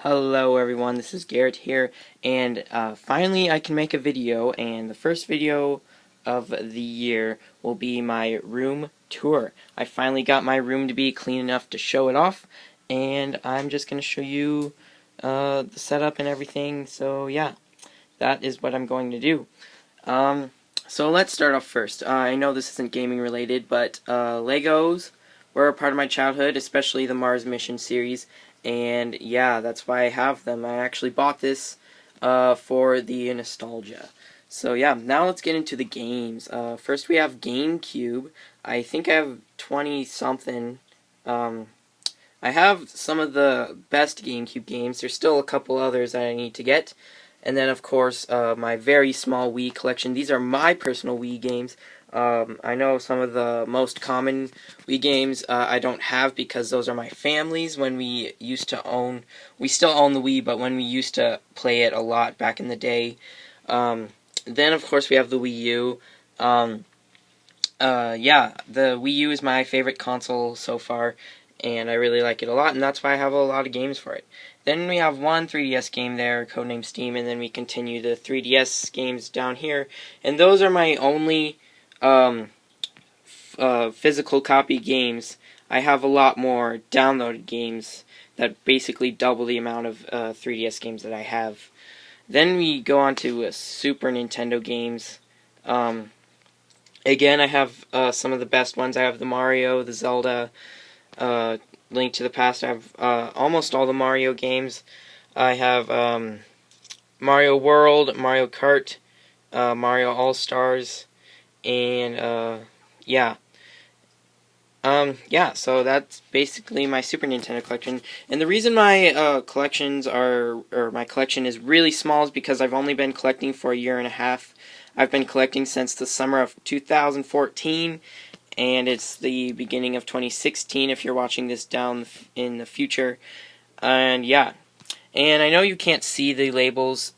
Hello everyone, this is Garrett here, and finally I can make a video, and the first video of the year will be my room tour. I finally got my room to be clean enough to show it off, and I'm just going to show you the setup and everything, so yeah, that is what I'm going to do. So let's start off first. I know this isn't gaming related, but Legos were a part of my childhood, especially the Mars Mission series, and yeah, that's why I have them. I actually bought this for the nostalgia. So yeah, now let's get into the games. First we have GameCube. I think I have 20 something. I have some of the best GameCube games. There's still a couple others that I need to get. And then, of course, my very small Wii collection. These are my personal Wii games. I know some of the most common Wii games I don't have because those are my family's. When we used to own, we still own the Wii, but when we used to play it a lot back in the day. Then, of course, we have the Wii U. Yeah, the Wii U is my favorite console so far, and I really like it a lot, and that's why I have a lot of games for it. Then we have one 3DS game there, codenamed Steam, and then we continue the 3DS games down here, and those are my only physical copy games. I have a lot more downloaded games that basically double the amount of 3DS games that I have. Then we go on to Super Nintendo games. Again, I have some of the best ones. I have the Mario, the Zelda, Link to the Past. I have almost all the Mario games. I have Mario World, Mario Kart, Mario All-Stars, and yeah. Yeah, so that's basically my Super Nintendo collection. And the reason my my collection is really small is because I've only been collecting for a year and a half. I've been collecting since the summer of 2014, and it's the beginning of 2016 if you're watching this down in the future. And yeah, and I know you can't see the labels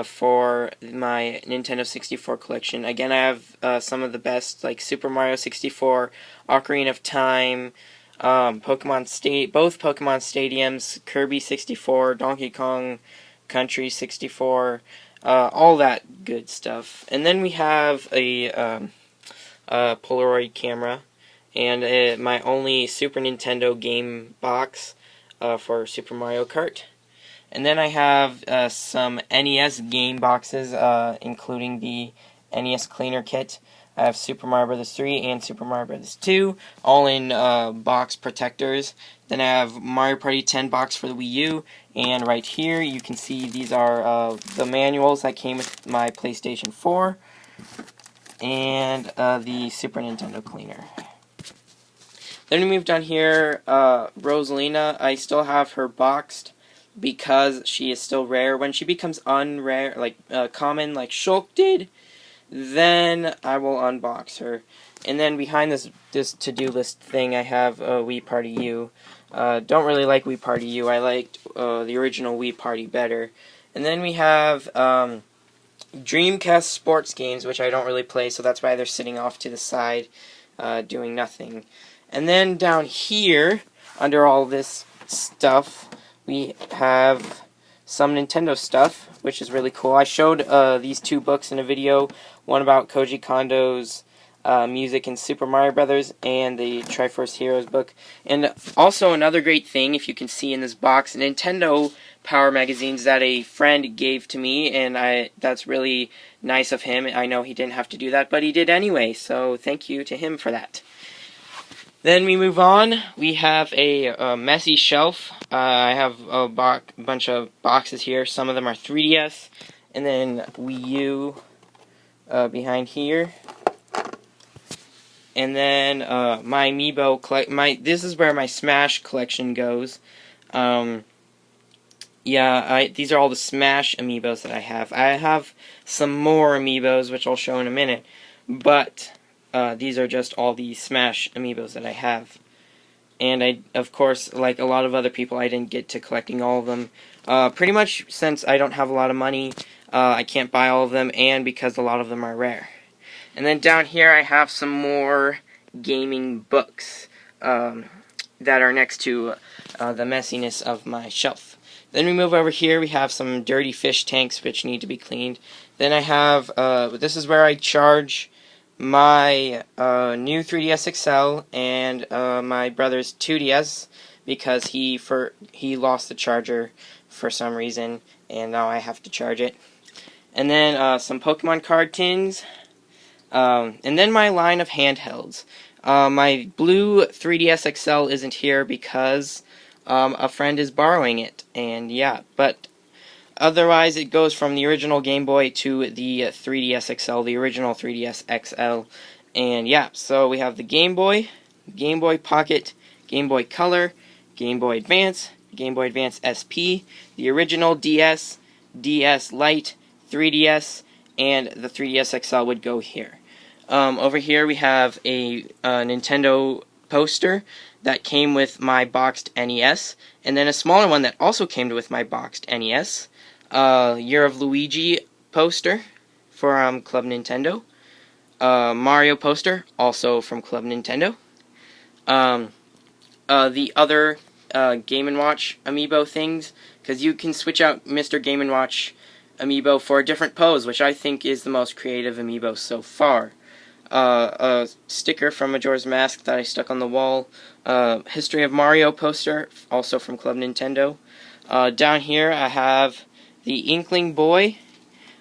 for my Nintendo 64 collection. Again, I have some of the best, like Super Mario 64, Ocarina of Time, both Pokemon Stadiums, Kirby 64, Donkey Kong Country 64, all that good stuff. And then we have a Polaroid camera, and my only Super Nintendo game box for Super Mario Kart. And then I have some NES game boxes, including the NES Cleaner Kit. I have Super Mario Bros. 3 and Super Mario Bros. 2, all in box protectors. Then I have Mario Party 10 box for the Wii U, and right here you can see these are the manuals that came with my PlayStation 4, and the Super Nintendo Cleaner. Then we move down here, Rosalina. I still have her boxed because she is still rare. When she becomes unrare, like common, like Shulk did, then I will unbox her. And then behind this to-do list thing, I have Wii Party U. Don't really like Wii Party U. I liked the original Wii Party better. And then we have Dreamcast sports games, which I don't really play, so that's why they're sitting off to the side, doing nothing. And then down here, under all this stuff, we have some Nintendo stuff, which is really cool. I showed these two books in a video, one about Koji Kondo's music in Super Mario Brothers, and the Triforce Heroes book. And also another great thing, if you can see in this box, Nintendo Power magazines that a friend gave to me, and that's really nice of him. I know he didn't have to do that, but he did anyway, so thank you to him for that. Then we move on. We have a messy shelf. I have a bunch of boxes here. Some of them are 3DS, and then Wii U behind here. And then my Amiibo this is where my Smash collection goes. Yeah, these are all the Smash Amiibos that I have. I have some more Amiibos, which I'll show in a minute, but these are just all the Smash Amiibos that I have. And of course, like a lot of other people, I didn't get to collecting all of them. Pretty much since I don't have a lot of money, I can't buy all of them, and because a lot of them are rare. And then down here I have some more gaming books. that are next to the messiness of my shelf. Then we move over here, we have some dirty fish tanks which need to be cleaned. Then I have, this is where I charge my new 3DS XL and my brother's 2DS, because he lost the charger for some reason, and now I have to charge it. And then some Pokemon card tins, and then my line of handhelds. My blue 3DS XL isn't here because a friend is borrowing it, and yeah, but otherwise it goes from the original Game Boy to the 3DS XL, the original 3DS XL, and yeah, so we have the Game Boy Pocket, Game Boy Color, Game Boy Advance, Game Boy Advance SP, the original DS, DS Lite, 3DS, and the 3DS XL would go here. Over here we have a Nintendo poster that came with my boxed NES, and then a smaller one that also came with my boxed NES. Year of Luigi poster from Club Nintendo. Mario poster, also from Club Nintendo. The other Game & Watch amiibo things, because you can switch out Mr. Game & Watch amiibo for a different pose, which I think is the most creative amiibo so far. A sticker from Majora's Mask that I stuck on the wall. History of Mario poster, also from Club Nintendo. Down here I have the Inkling Boy,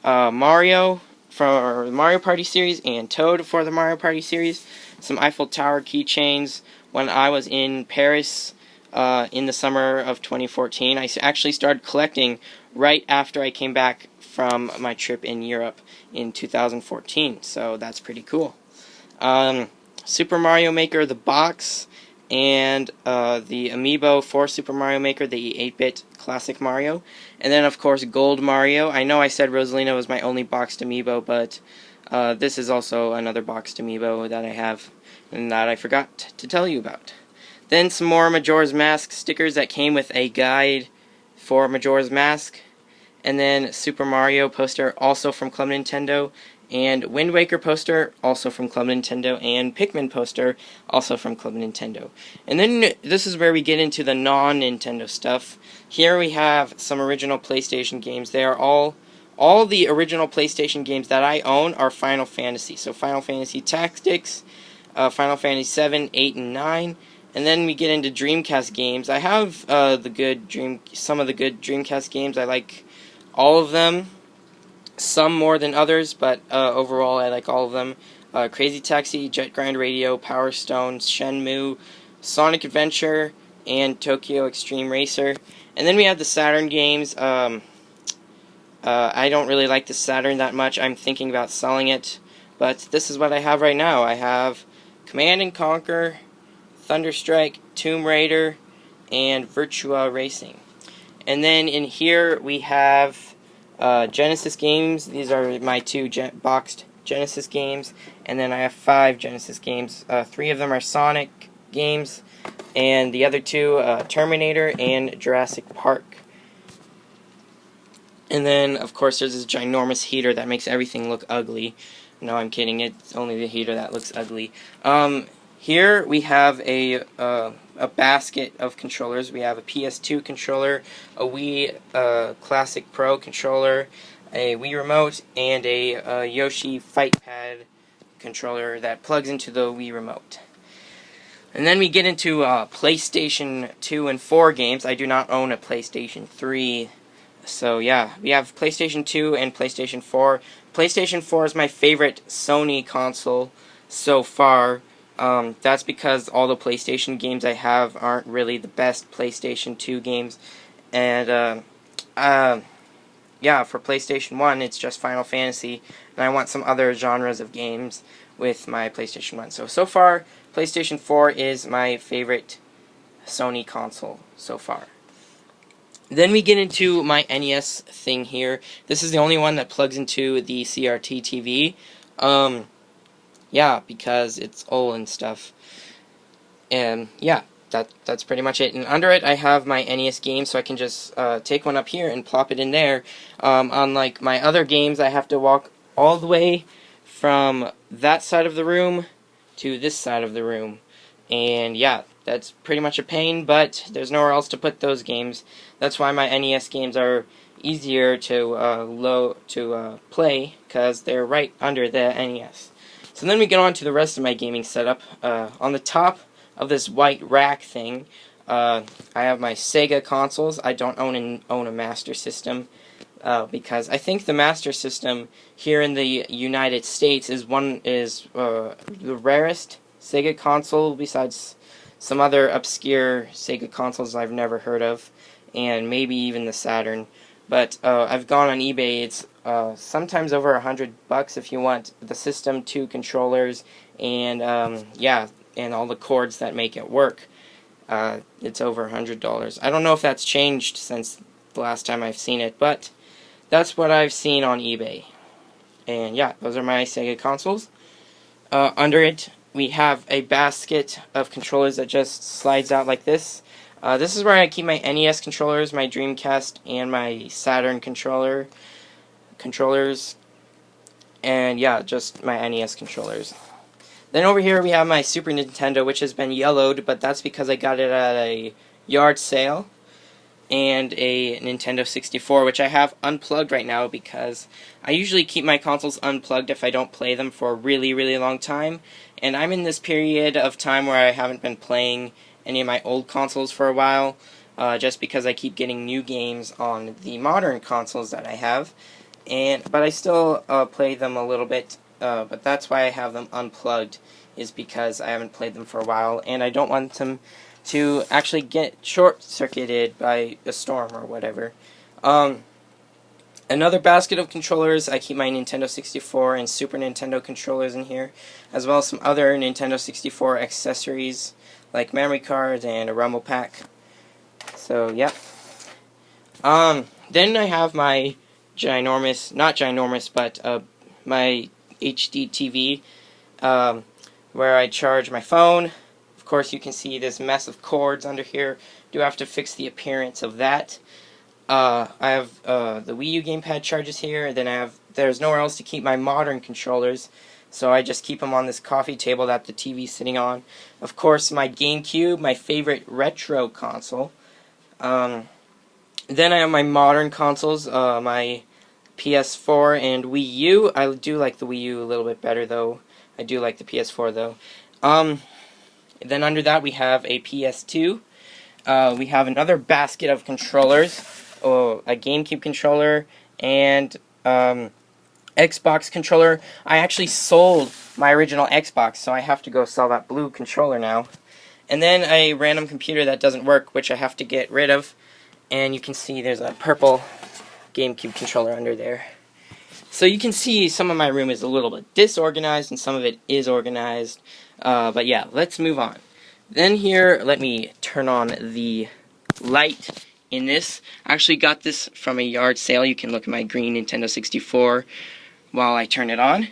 Mario from the Mario Party series, and Toad for the Mario Party series. Some Eiffel Tower keychains. When I was in Paris in the summer of 2014, I actually started collecting right after I came back from my trip in Europe in 2014, so that's pretty cool. Super Mario Maker, the box, and the amiibo for Super Mario Maker, the 8-bit classic Mario, and then of course Gold Mario. I know I said Rosalina was my only boxed amiibo, but this is also another boxed amiibo that I have and that I forgot to tell you about. Then some more Majora's Mask stickers that came with a guide for Majora's Mask, and then Super Mario poster, also from Club Nintendo, and Wind Waker poster, also from Club Nintendo, and Pikmin poster, also from Club Nintendo. And then this is where we get into the non-Nintendo stuff. Here we have some original PlayStation games. They are all the original PlayStation games that I own are Final Fantasy. So Final Fantasy Tactics, Final Fantasy 7, 8, and 9. And then we get into Dreamcast games. I have some of the good Dreamcast games. I like all of them. Some more than others, but overall I like all of them. Crazy Taxi, Jet Grind Radio, Power Stone, Shenmue, Sonic Adventure, and Tokyo Extreme Racer. And then we have the Saturn games. I don't really like the Saturn that much. I'm thinking about selling it, but this is what I have right now. I have Command & Conquer, Thunderstrike, Tomb Raider, and Virtua Racing. And then in here we have Genesis games. These are my two boxed Genesis games, and then I have 5 Genesis games. 3 of them are Sonic games, and the other 2 Terminator and Jurassic Park. And then, of course, there's this ginormous heater that makes everything look ugly. No, I'm kidding. It's only the heater that looks ugly. Here we have a basket of controllers. We have a PS2 controller, a Wii Classic Pro controller, a Wii Remote, and a Yoshi Fight Pad controller that plugs into the Wii Remote. And then we get into PlayStation 2 and 4 games. I do not own a PlayStation 3. So yeah, we have PlayStation 2 and PlayStation 4. PlayStation 4 is my favorite Sony console so far. That's because all the PlayStation games I have aren't really the best PlayStation 2 games. And yeah, for PlayStation 1 it's just Final Fantasy, and I want some other genres of games with my PlayStation 1. So far, PlayStation 4 is my favorite Sony console so far. Then we get into my NES thing here. This is the only one that plugs into the CRT TV. Yeah, because it's old and stuff. And yeah, that's pretty much it. And under it I have my NES game, so I can just take one up here and plop it in there. Unlike my other games, I have to walk all the way from that side of the room to this side of the room. And yeah, that's pretty much a pain, but there's nowhere else to put those games. That's why my NES games are easier to play, because they're right under the NES. So then we get on to the rest of my gaming setup. On the top of this white rack thing, I have my Sega consoles. I don't own a Master System, because I think the Master System here in the United States is the rarest Sega console, besides some other obscure Sega consoles I've never heard of, and maybe even the Saturn. But I've gone on eBay. It's sometimes over $100 if you want the system, 2 controllers, and yeah, and all the cords that make it work. It's over $100. I don't know if that's changed since the last time I've seen it, but that's what I've seen on eBay. And yeah, those are my Sega consoles. Under it, we have a basket of controllers that just slides out like this. This is where I keep my NES controllers, my Dreamcast, and my Saturn controllers. And yeah, just my NES controllers. Then over here we have my Super Nintendo, which has been yellowed, but that's because I got it at a yard sale. And a Nintendo 64, which I have unplugged right now because I usually keep my consoles unplugged if I don't play them for a really, really long time. And I'm in this period of time where I haven't been playing any of my old consoles for a while, just because I keep getting new games on the modern consoles that I have. But I still play them a little bit, but that's why I have them unplugged, is because I haven't played them for a while, and I don't want them to actually get short-circuited by a storm or whatever. Another basket of controllers, I keep my Nintendo 64 and Super Nintendo controllers in here, as well as some other Nintendo 64 accessories, like memory cards and a rumble pack. So, yep. Then I have my not ginormous, but my HD TV, where I charge my phone. Of course, you can see this mess of cords under here. Do have to fix the appearance of that. I have the Wii U gamepad charges here, and then there's nowhere else to keep my modern controllers, so I just keep them on this coffee table that the TV's sitting on. Of course, my GameCube, my favorite retro console. Then I have my modern consoles, my PS4 and Wii U. I do like the Wii U a little bit better, though. I do like the PS4, though. Then under that we have a PS2. We have another basket of controllers, a GameCube controller, and Xbox controller. I actually sold my original Xbox, so I have to go sell that blue controller now. And then a random computer that doesn't work, which I have to get rid of. And you can see there's a purple GameCube controller under there. So you can see some of my room is a little bit disorganized and some of it is organized. But yeah, let's move on. Then here, let me turn on the light in this. I actually got this from a yard sale. You can look at my green Nintendo 64 while I turn it on.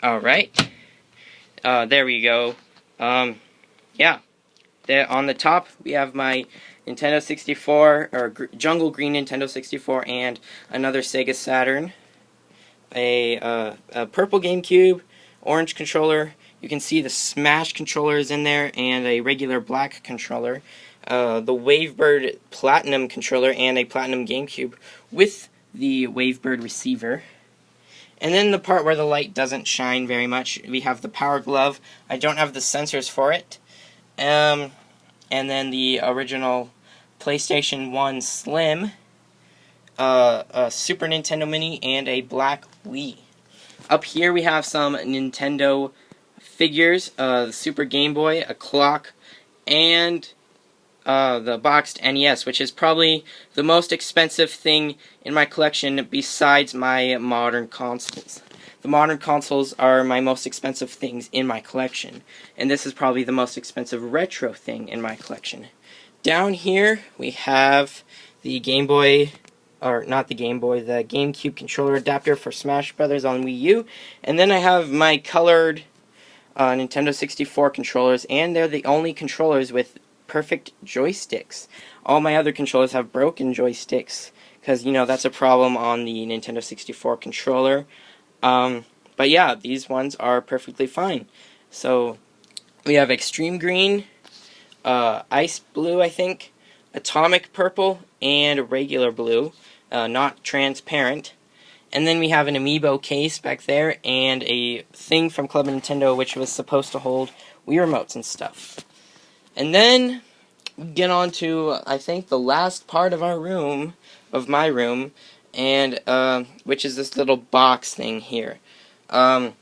Alright. There we go. Yeah. There on the top, we have my Nintendo 64, or Jungle Green Nintendo 64, and another Sega Saturn. A purple GameCube, orange controller. You can see the Smash controller is in there, and a regular black controller. The Wavebird Platinum controller, and a Platinum GameCube with the Wavebird receiver. And then the part where the light doesn't shine very much, we have the Power Glove. I don't have the sensors for it. And then the original PlayStation 1 Slim, a Super Nintendo Mini, and a black Wii. Up here we have some Nintendo figures, the Super Game Boy, a clock, and the boxed NES, which is probably the most expensive thing in my collection besides my modern consoles. The modern consoles are my most expensive things in my collection, and this is probably the most expensive retro thing in my collection. Down here we have the Game Boy, or not the Game Boy, the GameCube controller adapter for Smash Brothers on Wii U, and then I have my colored Nintendo 64 controllers, and they're the only controllers with perfect joysticks. All my other controllers have broken joysticks, because, you know, that's a problem on the Nintendo 64 controller. But yeah, these ones are perfectly fine. So we have Extreme Green, ice blue, I think, atomic purple, and regular blue, not transparent. And then we have an amiibo case back there, and a thing from Club Nintendo which was supposed to hold Wii remotes and stuff. And then we get on to, I think, the last part of our room, of my room, and which is this little box thing here. I'm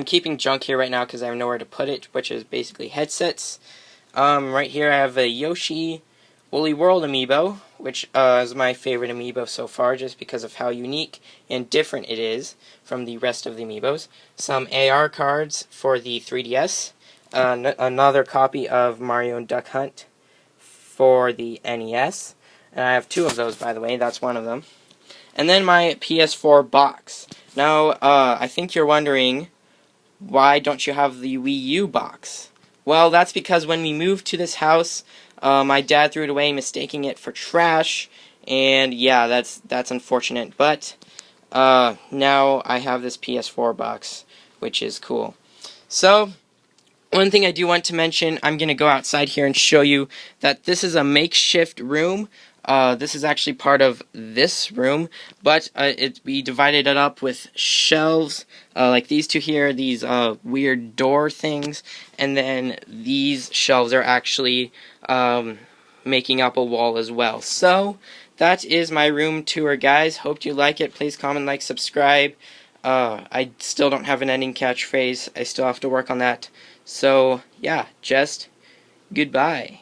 keeping junk here right now because I have nowhere to put it, which is basically headsets. Right here I have a Yoshi Woolly World amiibo, which is my favorite amiibo so far, just because of how unique and different it is from the rest of the amiibos. Some AR cards for the 3DS. Another copy of Mario and Duck Hunt for the NES. And I have 2 of those, by the way. That's one of them. And then my PS4 box. Now, I think you're wondering, why don't you have the Wii U box? Well, that's because when we moved to this house, my dad threw it away, mistaking it for trash, and yeah, that's unfortunate. But now I have this PS4 box, which is cool. So, one thing I do want to mention, I'm going to go outside here and show you that this is a makeshift room. This is actually part of this room, but we divided it up with shelves, like these 2 here, these weird door things, and then these shelves are actually making up a wall as well. So, that is my room tour, guys. Hope you like it. Please comment, like, subscribe. I still don't have an ending catchphrase. I still have to work on that. So, yeah, just goodbye.